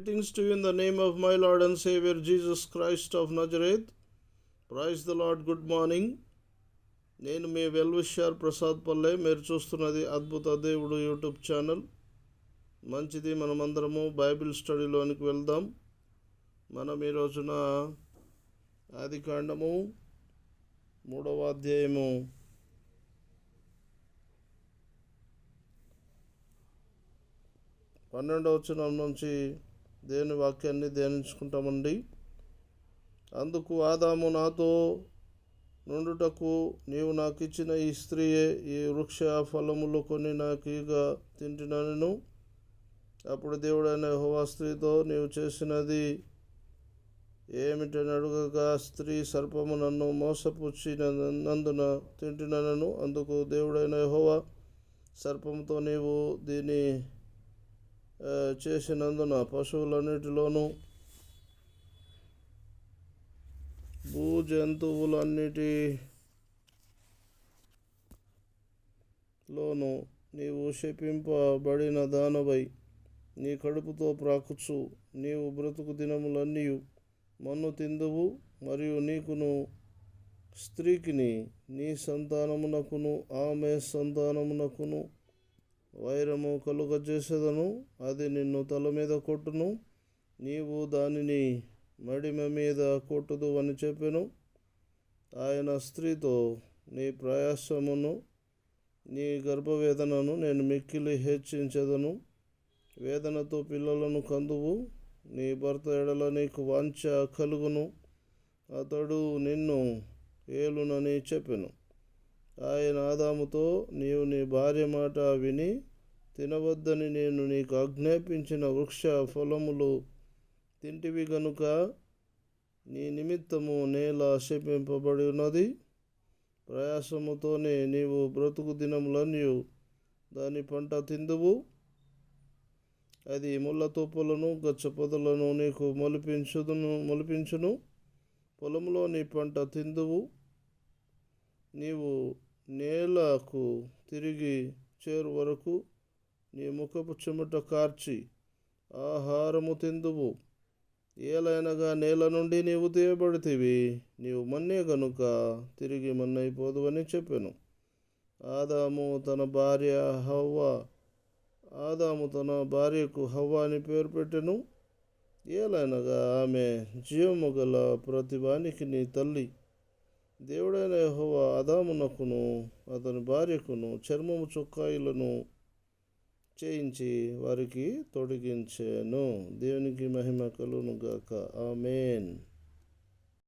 Greetings to you in the name of my Lord and Savior Jesus Christ of Nazareth. Praise the Lord. Good morning. నేను మీ well-wisher Prasad పల్లె. మీరు చూస్తున్నది అద్భుత దేవుడు YouTube channel. మంచిది, మనమందరము బైబిల్ స్టడీలోనికి వెళ్దాం. మనం ఈ రోజున ఆదికాండము 3వ అధ్యాయము 12వ వచనం నుంచి దేవుని వాక్యాన్ని ధ్యానించుకుంటామండి. అందుకు ఆదాము, నాతో నుండుటకు నీవు నాకు ఇచ్చిన ఈ స్త్రీయే ఈ వృక్ష ఫలములు కొన్ని నాకు ఇక తింటున్నాను. అప్పుడు దేవుడైన యెహోవా స్త్రీతో, నీవు చేసినది ఏమిటని అడుగగా, స్త్రీ సర్పము నన్ను మోసపుచ్చినందున తింటున్నాను. అందుకు దేవుడైన యెహోవా సర్పముతో, నీవు దీన్ని చేసినందున పశువులన్నిటిలోనూ భూజంతువులన్నిటిలోనూ నీవు శపింపబడిన దానవై నీ కడుపుతో ప్రాకుచు నీవు బ్రతుకు దినములన్నీ మన్ను తిందువు. మరియు నీకును స్త్రీకిని నీ సంతానమునకును ఆమె సంతానమునకును వైరము కలుగజేసేదను. అది నిన్ను తల మీద కొట్టును, నీవు దానిని మడిమ మీద కొట్టుదు అని చెప్పెను. ఆయన స్త్రీతో, నీ ప్రయాసమును నీ గర్భవేదనను నేను మిక్కిలి హెచ్చించెదను. వేదనతో పిల్లలను కందువు. నీ భర్త ఎడల నీకు వాంఛ కలుగును, అతడు నిన్ను ఏలునని చెప్పెను. ఆయన ఆదాముతో, నీవు నీ భార్య మాట విని తినవద్దని నేను నీకు ఆజ్ఞాపించిన వృక్ష ఫలములు తింటివి గనుక నీ నిమిత్తము నేల శపింపబడి ఉన్నది. ప్రయాసముతోనే నీవు బ్రతుకు దినములన్నీ దాని పంట తిందువు. అది ముళ్ళ తుప్పలను గచ్చ పొదలను నీకు మొలిపించును. పొలములో నీ పంట తిందువు. నీవు నేలకు తిరిగి చేరు వరకు నీ ముఖపు చెమట కార్చి ఆహారము తిందువు. ఏలైనగా నేల నుండి నీవు తీయబడితివి, నీవు మన్నే గనుక తిరిగి మన్నైపోదు అని చెప్పెను. ఆదాము తన భార్యకు హవ్వ అని పేరు పెట్టెను. ఏలైనగా ఆమె జీవము గల ప్రతివానికి నీ తల్లి. దేవుడైన యెహోవా ఆదామునకును అతని భార్యకును చర్మము చొక్కాయిలను చేయించి వారికి తొడిగించెను. దేవునికి మహిమ కలుగును గాక. ఆమేన్.